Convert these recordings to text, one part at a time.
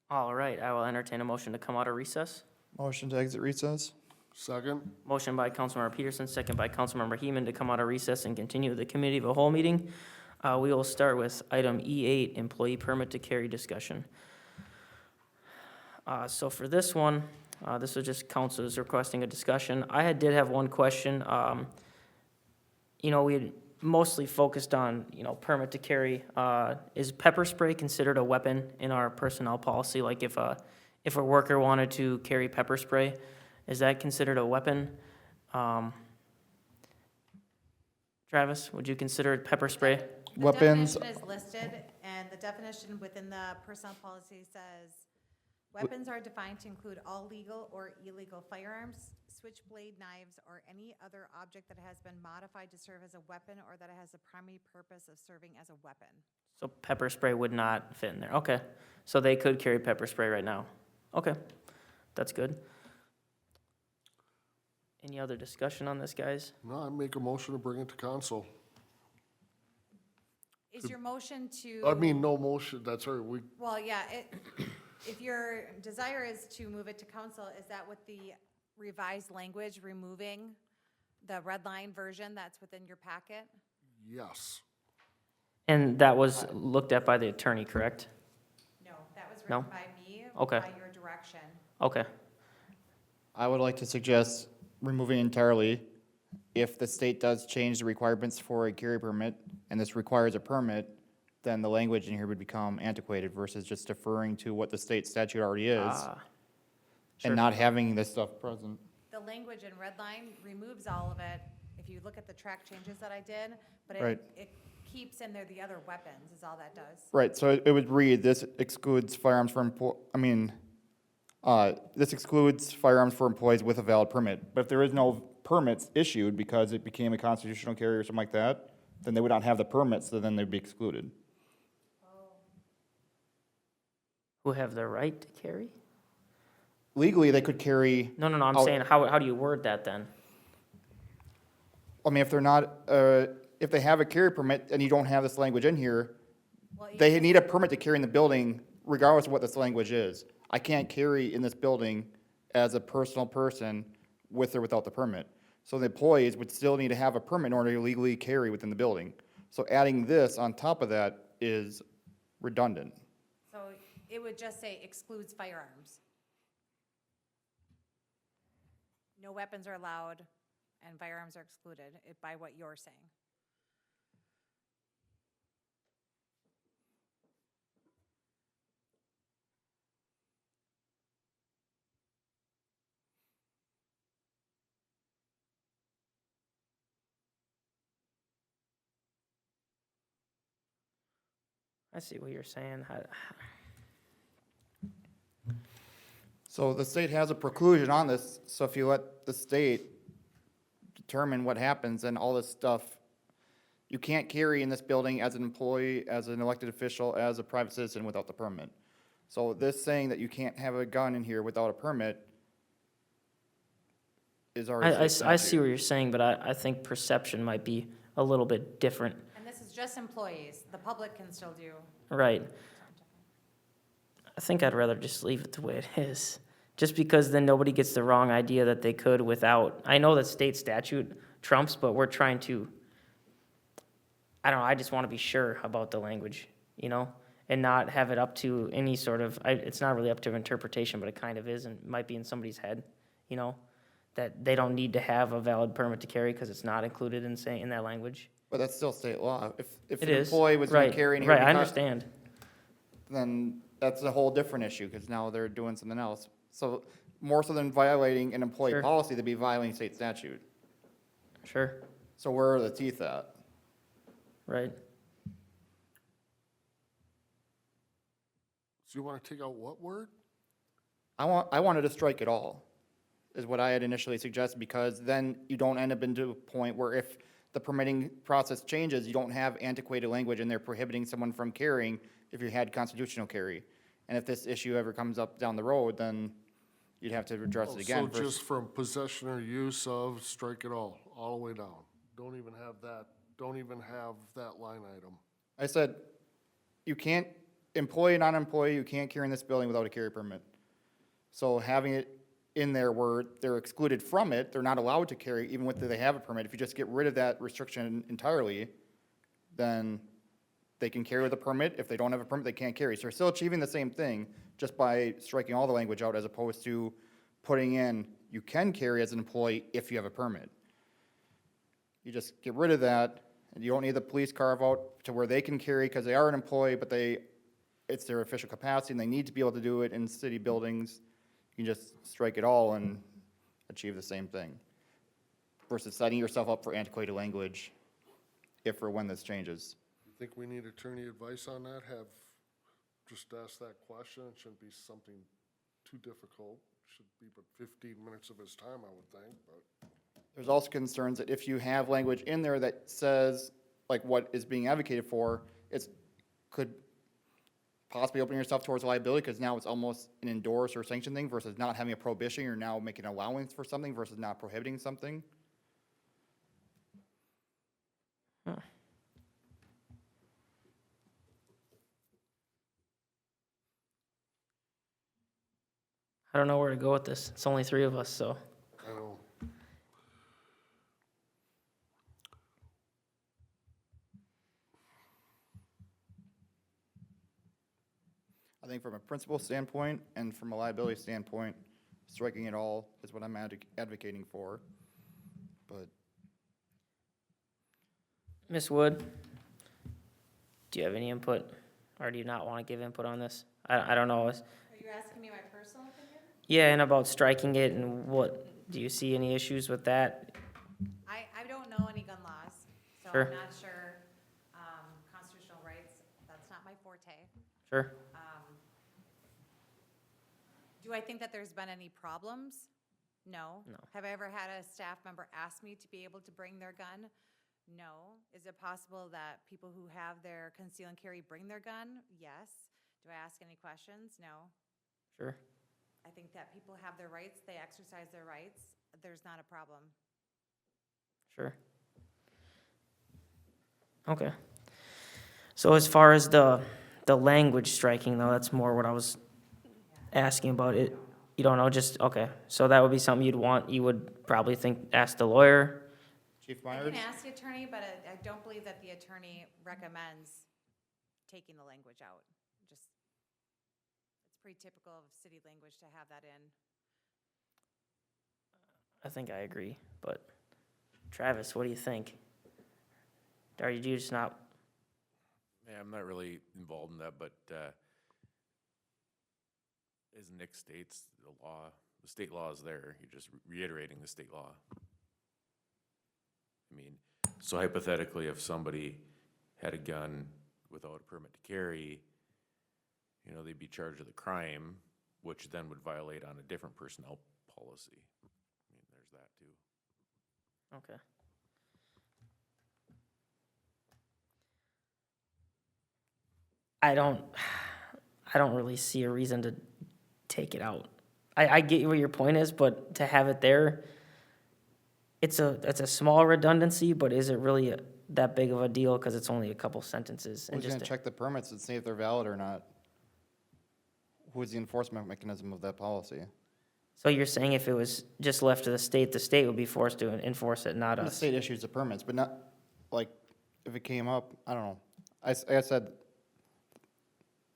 All right, I will entertain a motion to come out of recess. Motion to exit recess? Second? Motion by Councilmember Peterson, second by Councilmember Heeman to come out of recess and continue the committee of a whole meeting. We will start with item E8, employee permit to carry discussion. So for this one, this was just council is requesting a discussion. Did have one question. We had mostly focused on, permit to carry. Is pepper spray considered a weapon in our personnel policy? Like if a worker wanted to carry pepper spray, is that considered a weapon? Travis, would you consider pepper spray? Weapons- The definition is listed, and the definition within the personnel policy says, weapons are defined to include all legal or illegal firearms, switchblade knives, or any other object that has been modified to serve as a weapon or that has the primary purpose of serving as a weapon. So pepper spray would not fit in there. Okay. So they could carry pepper spray right now. Okay. That's good. Any other discussion on this, guys? No, I make a motion to bring it to council. Is your motion to? I mean, no motion, that's right, we, Well, yeah, if your desire is to move it to council, is that with the revised language, removing the red line version that's within your packet? yes. And that was looked at by the attorney, correct? No, that was No? written by me. Okay. By your direction. Okay. I would like to suggest removing entirely. If the state does change the requirements for a carry permit, and this requires a permit, then the language in here would become antiquated versus just deferring to what the state statute already is, Ah, sure. and not having this stuff present. The language in red line removes all of it, if you look at the track changes that I did, but Right. it keeps in there the other weapons, is all that does. Right, so it would read, this excludes firearms for this excludes firearms for employees with a valid permit. But if there is no permits issued because it became a constitutional carry or something like that, then they would not have the permits, so then they'd be excluded. Who have the right to carry? Legally, they could carry, No, I'm Oh. saying, how do you word that then? if they're not, if they have a carry permit and you don't have this language in here, Well, you they just- need a permit to carry in the building regardless of what this language is. I can't carry in this building as a personal person with or without the permit. So the employees would still need to have a permit in order to legally carry within the building. So adding this on top of that is redundant. So it would just say excludes firearms. No weapons are allowed, and firearms are excluded by what you're saying. I see what you're saying. So the state has a preclusion on this, so if you let the state determine what happens and all this stuff, you can't carry in this building as an employee, as an elected official, as a private citizen without the permit. So this saying that you can't have a gun in here without a permit is already I state see statute. what you're saying, but I think perception might be a little bit different. And this is just employees. The public can still do. Right. I think I'd rather just leave it the way it is. Just because then nobody gets the wrong idea that they could without, I know that state statute trumps, but we're trying to, I don't know, I just want to be sure about the language, and not have it up to any sort of, it's not really up to interpretation, but it kind of is, and might be in somebody's head, that they don't need to have a valid permit to carry because it's not included in that language. But that's still state law. If It an is. employee was gonna Right, carry in here right, I because- understand. then that's a whole different issue, because now they're doing something else. So more so than violating an employee Sure. policy, they'd be violating state statute. Sure, So where are the teeth at? right. So you wanna take out what word? I wanted to strike it all, is what I had initially suggested, because then you don't end up into a point where if the permitting process changes, you don't have antiquated language and they're prohibiting someone from carrying if you had constitutional carry. And if this issue ever comes up down the road, then you'd have to address it again. So just from possession or use of, strike it all the way down. Don't even have that line item. I said, you can't employee, non-employee, you can't carry in this building without a carry permit. So having it in there where they're excluded from it, they're not allowed to carry even if they have a permit. If you just get rid of that restriction entirely, then they can carry with a permit. If they don't have a permit, they can't carry. So they're still achieving the same thing just by striking all the language out as opposed to putting in, you can carry as an employee if you have a permit. You just get rid of that, and you don't need the police carve out to where they can carry because they are an employee, but it's their official capacity and they need to be able to do it in city buildings. You can just strike it all and achieve the same thing versus setting yourself up for antiquated language if or when this changes. You think we need attorney advice on that? Just ask that question. It shouldn't be something too difficult. Should be but 15 minutes of his time, I would think, but. There's also concerns that if you have language in there that says, like what is being advocated for, could possibly open yourself towards liability because now it's almost an endorse or sanction thing versus not having a prohibition. You're now making allowance for something versus not prohibiting something. I don't know where to go with this. It's only 3 of us, so. I know. I think from a principle standpoint and from a liability standpoint, striking it all is what I'm advocating for. But Ms. Wood, do you have any input, or do you not want to give input on this? I don't know. Are you asking me my personal opinion? Yeah, and about striking it, and do you see any issues with that? I don't know any gun laws, so Sure. I'm not sure, constitutional rights, that's not my forte. Sure. Do I think that there's been any problems? No. No. Have I ever had a staff member ask me to be able to bring their gun? No. Is it possible that people who have their conceal and carry bring their gun? Yes. Do I ask any questions? No. Sure. I think that people have their rights, they exercise their rights, there's not a problem. Sure. Okay. So as far as the language striking, though, that's more what I was asking about. It. You don't know, just, okay. So that would be something you would probably ask the lawyer. Chief I Myers? can ask the attorney, but I don't believe that the attorney recommends taking the language out. Just, it's pretty typical of city language to have that in. I think I agree, but Travis, what do you think? Are you just not, Yeah, I'm not really involved in that, but as Nick states, the state law is there. You're just reiterating the state law. I mean, so hypothetically, if somebody had a gun without a permit to carry, they'd be charged with a crime, which then would violate on a different personnel policy. I mean, there's that too. okay. I don't really see a reason to take it out. I get what your point is, but to have it there, it's a small redundancy, but is it really that big of a deal because it's only a couple sentences? And Who's just gonna check the permits and see if they're valid or not? Who's the enforcement mechanism of that policy? so you're saying if it was just left to the state would be forced to enforce it, not The us? state issues the permits, but not, like, if it came up, I don't know. I said,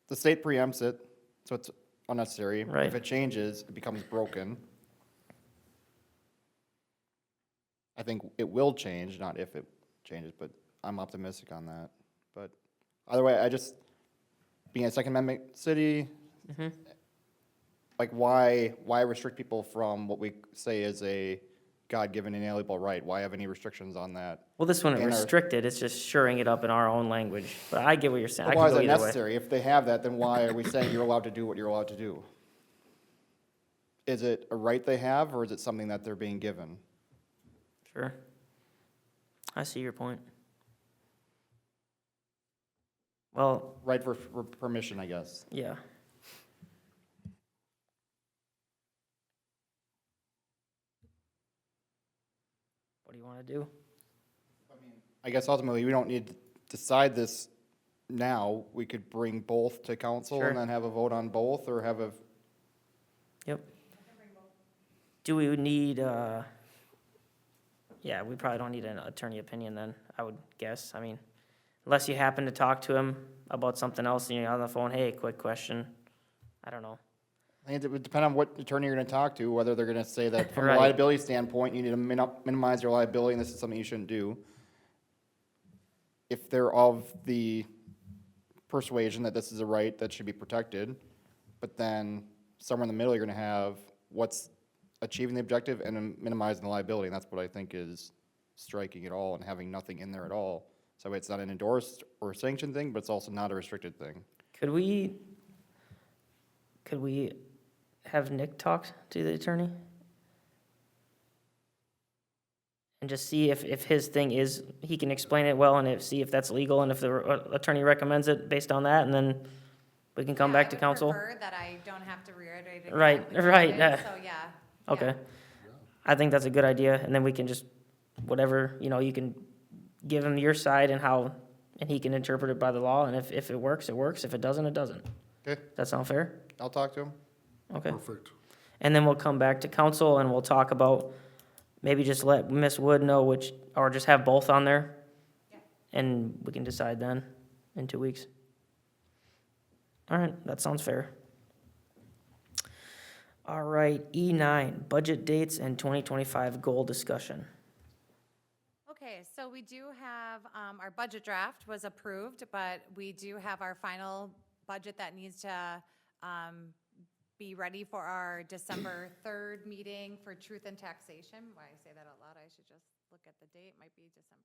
the state preempts it, so it's unnecessary. Right. If it changes, it becomes broken. I think it will change, not if it changes, but I'm optimistic on that. But either way, being a Second Amendment city, like why restrict people from what we say is a God-given inalienable right? Why have any restrictions on that? Well, this wouldn't And our- restrict it, it's just shoring it up in our own language. But I get what you're saying. I Why can is go that either way. necessary? If they have that, then why are we saying you're allowed to do what you're allowed to do? Is it a right they have, or is it something that they're being given? Sure. I see your point. Well, Right for permission, I guess. yeah. What do you want to do? I guess ultimately, we don't need to decide this now, we could bring both to council Sure. and then have a vote on both, or have a, Yep. Do we need, yeah, we probably don't need an attorney opinion then, I would guess. I mean, unless you happen to talk to him about something else and you're on the phone, hey, quick question. I don't know. I think it would depend on what attorney you're gonna talk to, whether they're gonna say that from a Right. liability standpoint, you need to minimize your liability, and this is something you shouldn't do. If they're of the persuasion that this is a right that should be protected, but then somewhere in the middle, you're gonna have what's achieving the objective and minimizing the liability, and that's what I think is striking it all and having nothing in there at all. So it's not an endorsed or sanctioned thing, but it's also not a restricted thing. Could we have Nick talk to the attorney? And just see if his thing is, he can explain it well, and see if that's legal, and if the attorney recommends it based on that, and then we can come Yeah, back to council? I would prefer that I don't have to reiterate it. Right, exactly what right, it is, yeah. So, yeah. Okay. yeah. I think that's a good idea, and then we can just, whatever, you can give him your side and how, and he can interpret it by the law, and if it works, it works, if it doesn't, it doesn't. Okay, That sound fair? I'll talk to him. Okay. Perfect. And then we'll come back to council and we'll talk about, maybe just let Ms. Wood know which, or just have both on there. Yeah. And we can decide then, in 2 weeks. All right, that sounds fair. All right, E9, budget dates and 2025 goal discussion. Okay, so we do have, our budget draft was approved, but we do have our final budget that needs to be ready for our December 3rd meeting for truth and taxation. Why I say that out loud, I should just look at the date, might be December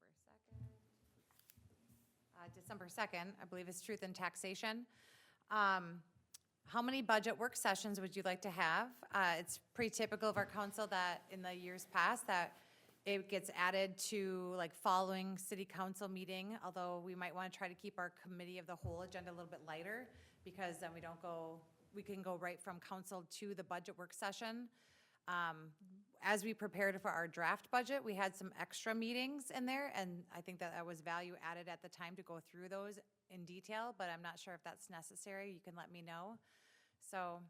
2nd. December 2nd, I believe, is truth and taxation. How many budget work sessions would you like to have? It's pretty typical of our council that in the years past that it gets added to like following city council meeting, although we might want to try to keep our committee of the whole agenda a little bit lighter, because then we can go right from council to the budget work session. As we prepared for our draft budget, we had some extra meetings in there, and I think that was value added at the time to go through those in detail, but I'm not sure if that's necessary. You can let me know. So,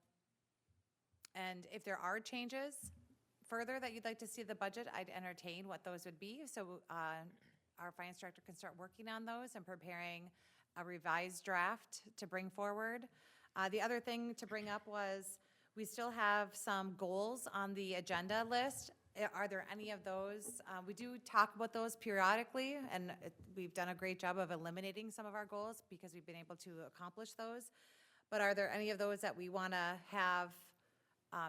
and if there are changes further that you'd like to see the budget, I'd entertain what those would be. So our finance director can start working on those and preparing a revised draft to bring forward. The other thing to bring up was we still have some goals on the agenda list. Are there any of those? We do talk about those periodically, and we've done a great job of eliminating some of our goals because we've been able to accomplish those. But are there any of those that we want to have,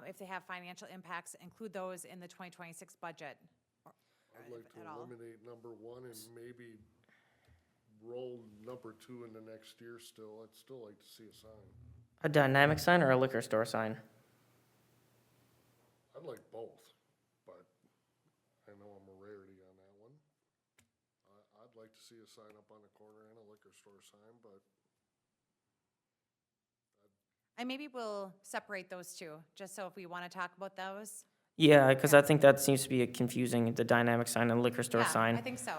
if they have financial impacts, include those in the 2026 budget? I'd like to at all? eliminate number 1 and maybe roll number 2 in the next year still. I'd still like to see a sign. A dynamic sign or a liquor store sign? I'd like both, but I know I'm a rarity on that one. I'd like to see a sign up on the corner and a liquor store sign, but And maybe we'll separate those two, just so if we want to talk about those. Yeah, because I think that seems to be confusing, the dynamic sign and liquor store Yeah, sign. I think so.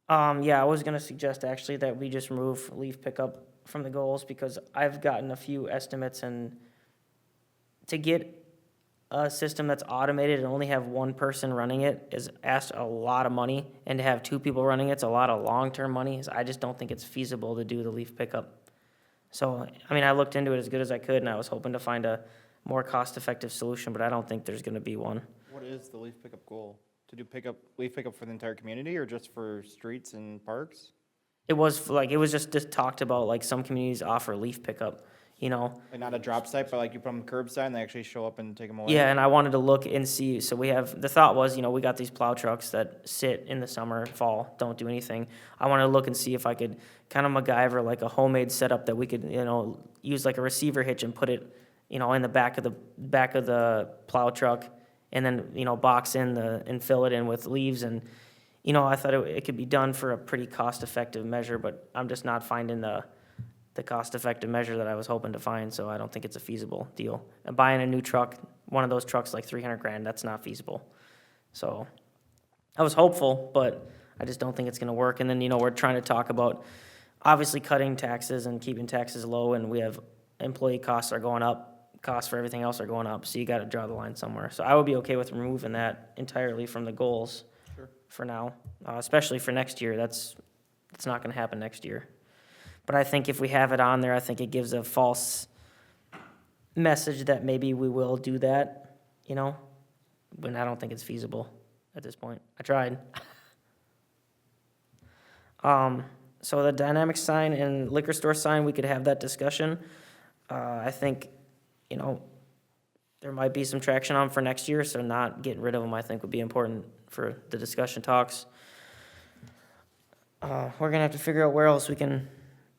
Yeah, I was gonna suggest actually that we just remove leaf pickup from the goals, because I've gotten a few estimates, and to get a system that's automated and only have one person running it is asked a lot of money, and to have two people running it's a lot of long-term money. So I just don't think it's feasible to do the leaf pickup. So, I mean, I looked into it as good as I could, and I was hoping to find a more cost-effective solution, but I don't think there's gonna be one. What is the leaf pickup goal? To do leaf pickup for the entire community, or just for streets and parks? It was just talked about, like, some communities offer leaf pickup, Like not a drop site, but like you put them curbside and they actually show up and take them away? Yeah, and I wanted to look and see, so the thought was, we got these plow trucks that sit in the summer, fall, don't do anything. I wanted to look and see if I could kind of MacGyver like a homemade setup that we could, use like a receiver hitch and put it, in the back of the plow truck, and then, box in and fill it in with leaves, and, I thought it could be done for a pretty cost-effective measure, but I'm just not finding the cost-effective measure that I was hoping to find, so I don't think it's a feasible deal. And buying a new truck, one of those trucks like $300,000, that's not feasible. So I was hopeful, but I just don't think it's gonna work. And then, we're trying to talk about obviously cutting taxes and keeping taxes low, and we have employee costs are going up, costs for everything else are going up, so you gotta draw the line somewhere. So I would be okay with removing that entirely from the goals for now, especially for next year. That's not gonna happen next year. But I think if we have it on there, I think it gives a false message that maybe we will do that, you know? When I don't think it's feasible at this point. I tried. So the dynamic sign and liquor store sign, we could have that discussion. I think, you know, there might be some traction on for next year, so not getting rid of them, I think, would be important for the discussion talks. We're gonna have to figure out where else we can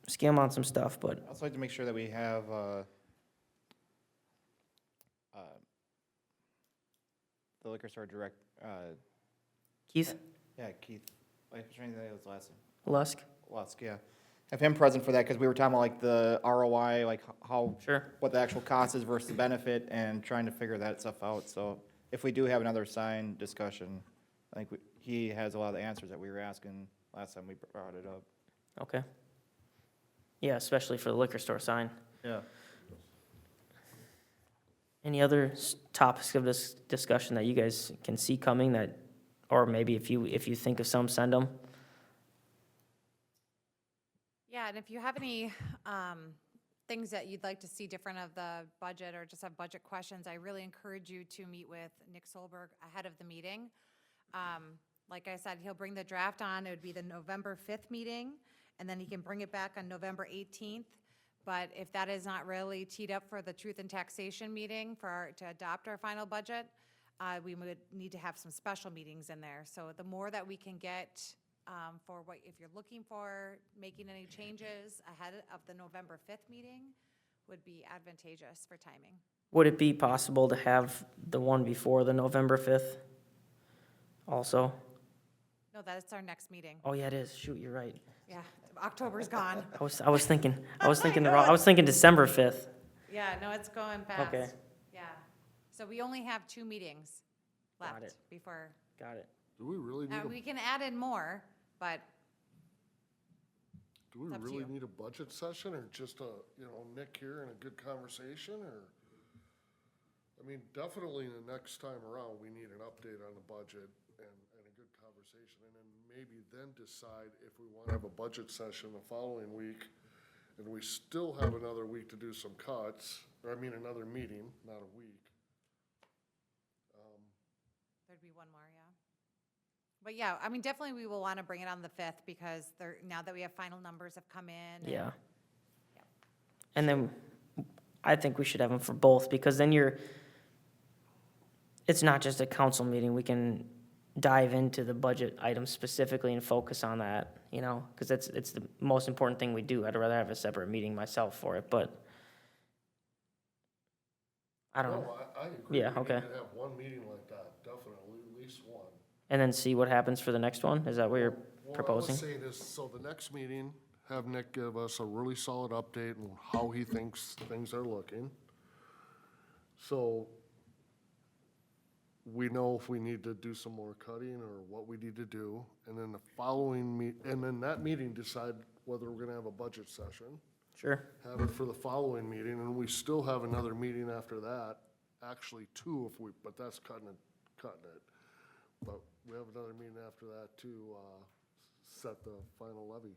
skim on some stuff, but I'd also like to make sure that we have, the liquor store direct, Keith yeah, Keith, I was trying to think of his last name. Lusk, Lusk, yeah. Have him present for that, because we were talking about like the ROI, like how, sure. what the actual cost is versus the benefit, and trying to figure that stuff out. So if we do have another sign discussion, I think he has a lot of the answers that we were asking last time we brought it up. Okay. Yeah, especially for the liquor store sign. Yeah. Any other topics of this discussion that you guys can see coming that, or maybe if you think of some, send them? Yeah, and if you have any things that you'd like to see different of the budget or just have budget questions, I really encourage you to meet with Nick Solberg ahead of the meeting. Like I said, he'll bring the draft on. It would be the November 5th meeting, and then he can bring it back on November 18th. But if that is not really teed up for the Truth and Taxation meeting to adopt our final budget, we would need to have some special meetings in there. So the more that we can get for what, if you're looking for making any changes ahead of the November 5th meeting, would be advantageous for timing. Would it be possible to have the one before the November 5th also? No, that's our next meeting. Oh, yeah, it is. Shoot, you're right. Yeah, October's gone. I was thinking I was thinking December 5th. Yeah, no, it's going fast. Okay. Yeah. So we only have 2 meetings Got left it. before, Got it. Do we really need we can add in more, but do we it's up to really you. need a budget session or just a, Nick here and a good conversation or? I mean, definitely the next time around, we need an update on the budget and a good conversation. And then maybe then decide if we want to have a budget session the following week. And we still have another week to do some cuts, or I mean, another meeting, not a week. There'd be one more, yeah. But yeah, I mean, definitely we will want to bring it on the 5th because now that we have final numbers have come in. Yeah. Yeah. And then I think we should have them for both, because then it's not just a council meeting. We can dive into the budget items specifically and focus on that, because it's the most important thing we do. I'd rather have a separate meeting myself for it, but I don't know. No, I agree. Yeah, okay. We need to have one meeting like that, definitely, at least one. And then see what happens for the next one? Is that what you're What I was proposing? saying is, so the next meeting, have Nick give us a really solid update on how he thinks things are looking. So we know if we need to do some more cutting or what we need to do. And then the following and then that meeting decide whether we're gonna have a budget session. Sure. Have it for the following meeting, and we still have another meeting after that, actually 2 but that's cutting it. But we have another meeting after that to, set the final levy,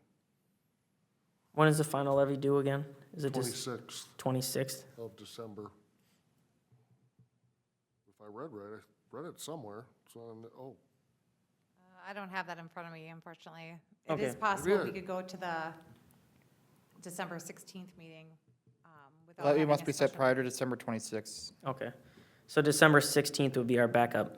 When is the final levy due again? Is it just 26th 26th? of December. If I read right, I read it somewhere, it's on, I don't have that in front of me, unfortunately. It is Okay. possible we Maybe could go to the December 16th meeting without Well, it having must a be set special- prior to December 26th. Okay. So December 16th would be our backup.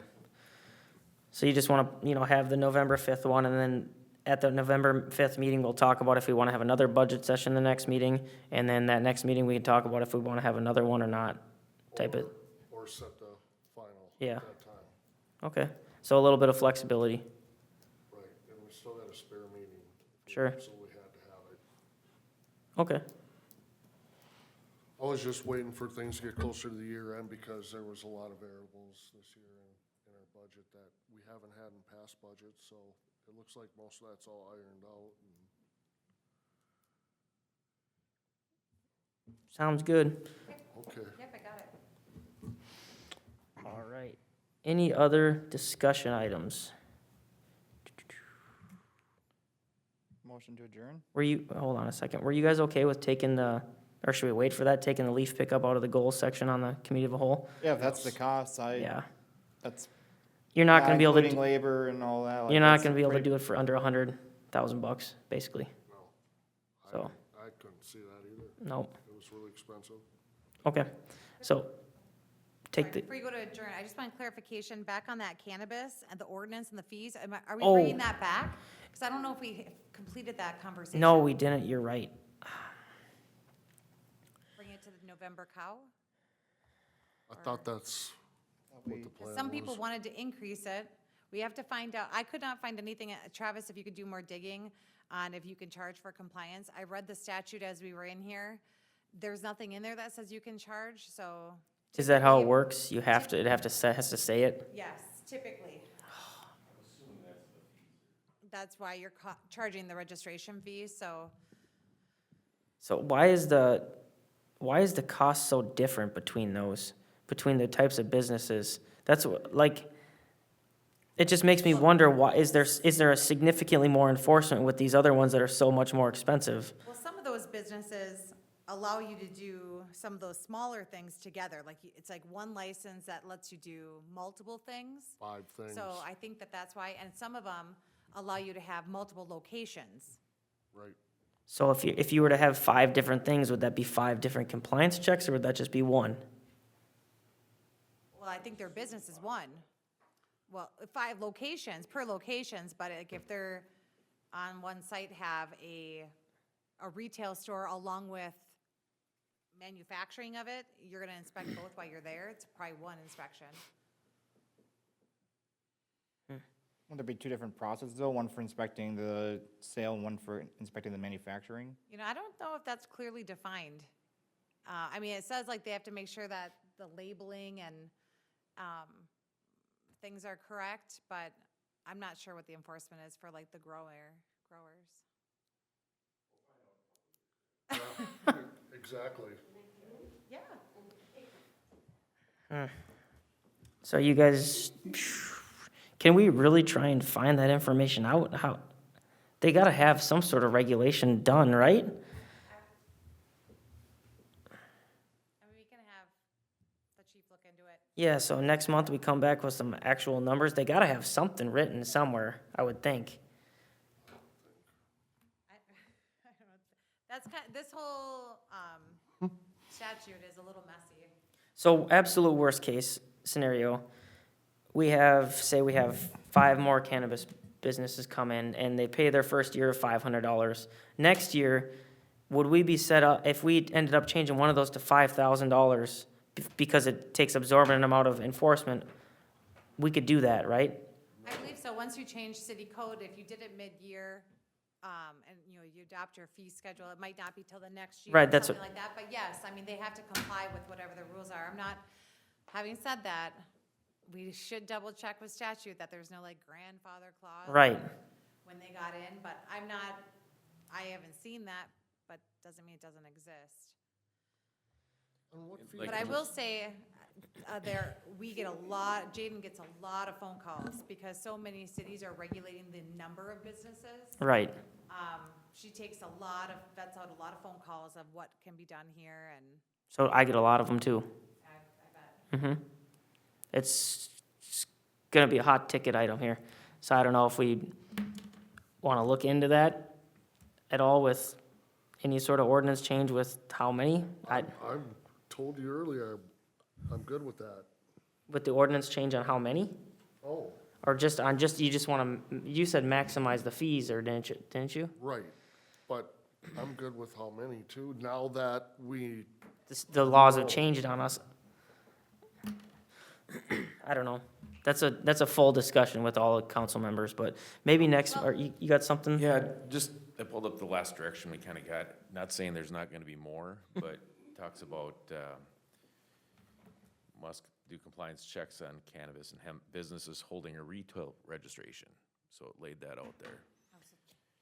So you just want to, have the November 5th one, and then at the November 5th meeting, we'll talk about if we want to have another budget session the next meeting, and then that next meeting, we can talk about if we want to have another one or not, type it. or set the final Yeah. at that time. Okay, so a little bit of flexibility. Right, and we still got a spare meeting. if we Sure. Absolutely had to have it. Okay, I was just waiting for things to get closer to the year end because there was a lot of variables this year in our budget that we haven't had in past budgets, so it looks like most of that's all ironed out. And Sounds good. Okay. Yep, I got it. All right. Any other discussion items? Motion to adjourn? Hold on a second, were you guys okay with taking or should we wait for that, taking the leaf pickup out of the goals section on the committee of a whole? Yeah, if that's the cost, Yeah. that's You're not gonna be able to, including labor and all that. like, you're not that's gonna be able to pretty- do it for under $100,000, basically. No. So, I couldn't see that either. nope. It was really expensive. Okay, so take the, Before you go to adjourn, I just want clarification back on that cannabis and the ordinance and the fees. Are we Oh. bringing that back? Because I don't know if we completed that conversation. no, we didn't, you're right. Bring it to the November cow? I thought that's what the plan was. Some people wanted to increase it. We have to find out, I could not find anything, Travis, if you could do more digging on if you can charge for compliance. I read the statute as we were in here. There's nothing in there that says you can charge, so. Is that how it typically- works? You have to, has to say it? Yes, typically. That's why you're charging the registration fee, so. So why is the cost so different between those, between the types of businesses? That's like, it just makes me wonder, why, is there a significantly more enforcement with these other ones that are so much more expensive? Well, some of those businesses allow you to do some of those smaller things together, like, it's like one license that lets you do multiple things. 5 things. So I think that that's why, and some of them allow you to have multiple locations. Right. So if you were to have 5 different things, would that be 5 different compliance checks, or would that just be one? Well, I think their business is one. Well, 5 locations, per locations, but like if they're on one site have a retail store along with manufacturing of it, you're gonna inspect both while you're there. It's probably one inspection. Would there be 2 different processes though? One for inspecting the sale and one for inspecting the manufacturing? You know, I don't know if that's clearly defined. I mean, it says like they have to make sure that the labeling and, things are correct, but I'm not sure what the enforcement is for like the growers. Exactly. Yeah. So you guys, can we really try and find that information out? How, they gotta have some sort of regulation done, right? I mean, we can have the chief look into it. Yeah, so next month we come back with some actual numbers. They gotta have something written somewhere, I would think. I don't know. That's this whole, statute is a little messy. So absolute worst case scenario, we have 5 more cannabis businesses come in and they pay their first year of $500. Next year, would we be set up, if we ended up changing one of those to $5,000 because it takes absorbent amount of enforcement, we could do that, right? I believe so. Once you change city code, if you did it mid-year, and, you know, you adopt your fee schedule, it might not be till the next year. Right, or that's something like that, but yes, I mean, they have to comply with whatever the rules are. Having said that, we should double check with statute that there's no like grandfather clause. Right. When they got in, but I haven't seen that, but doesn't mean it doesn't exist. And what fee- Like- But I will say, Jaden gets a lot of phone calls because so many cities are regulating the number of businesses. Right. She vets out a lot of phone calls of what can be done here, and So I get a lot of them too. I bet. It's gonna be a hot ticket item here. So I don't know if we wanna look into that at all with any sort of ordinance change with how many? I told you earlier, I'm good with that. With the ordinance change on how many? Oh, Or you just wanna, you said maximize the fees, or didn't you? right. But I'm good with how many too, now that we, The laws have changed on us. I don't know. That's a full discussion with all the council members, but maybe next, or you got something? Yeah, just, I pulled up the last direction we kinda got, not saying there's not gonna be more, but talks about, must do compliance checks on cannabis and hemp businesses holding a retail registration. So it laid that out there.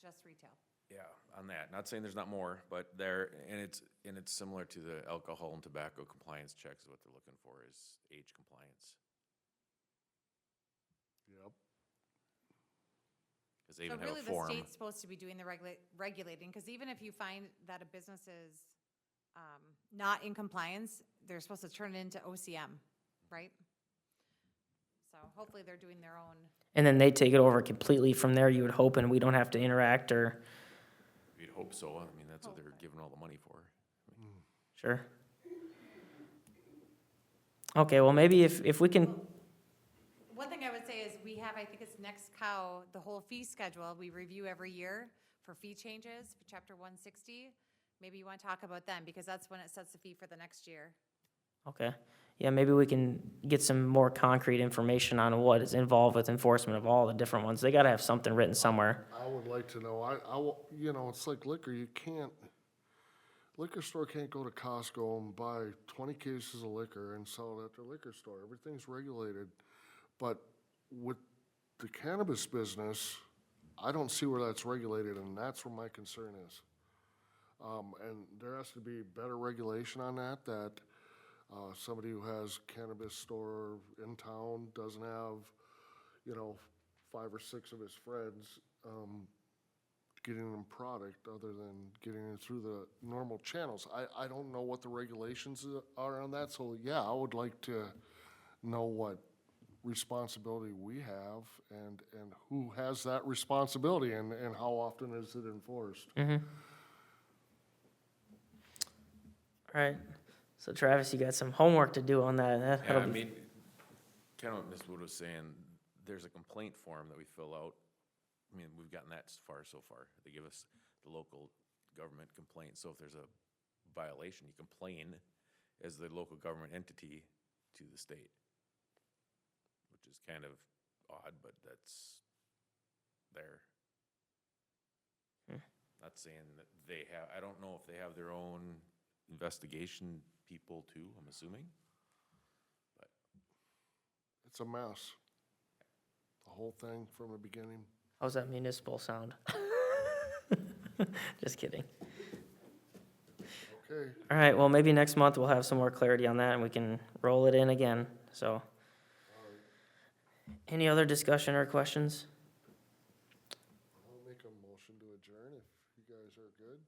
Just retail. Yeah, on that, not saying there's not more, but there, and it's similar to the alcohol and tobacco compliance checks, what they're looking for is age compliance. Yep. Cause they So even have really, a the form. state's supposed to be doing the regulating, because even if you find that a business is not in compliance, they're supposed to turn it into OCM, right? So hopefully they're doing their own. And then they take it over completely from there, you would hope, and we don't have to interact or, You'd hope so, I mean, that's what they're giving all the money for. sure. Okay, well, maybe if we can, One thing I would say is we have, I think it's next cow, the whole fee schedule, we review every year for fee changes, for chapter 160. Maybe you want to talk about them, because that's when it sets the fee for the next year. okay, yeah, maybe we can get some more concrete information on what is involved with enforcement of all the different ones. They gotta have something written somewhere. I would like to know, you know, it's like liquor, liquor store can't go to Costco and buy 20 cases of liquor and sell it at their liquor store. Everything's regulated. But with the cannabis business, I don't see where that's regulated, and that's where my concern is. And there has to be better regulation on that, somebody who has cannabis store in town doesn't have, you know, 5 or 6 of his friends, getting them product other than getting it through the normal channels. I don't know what the regulations are on that, so yeah, I would like to know what responsibility we have and who has that responsibility and how often is it enforced. All right, so Travis, you got some homework to do on that. Yeah, That'll I be- mean, kind of what Ms. Wood was saying, there's a complaint form that we fill out. I mean, we've gotten that far so far. They give us the local government complaint, so if there's a violation, you complain as the local government entity to the state, which is kind of odd, but that's there. Not saying that they have, I don't know if they have their own investigation people too, I'm assuming. It's a mess. The whole thing from the beginning. How's that municipal sound? Just kidding. Okay, All right, well, maybe next month we'll have some more clarity on that and we can roll it in again, so. Any other discussion or questions? I'll make a motion to adjourn if you guys are good.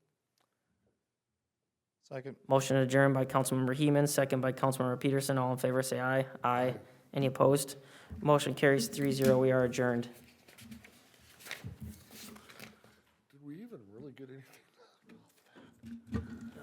Second. Motion adjourned by Councilmember Heeman, second by Councilmember Peterson. All in favor, say aye. Aye. Any opposed? Motion carries 3-0. We are adjourned. Did we even really get anything out of that?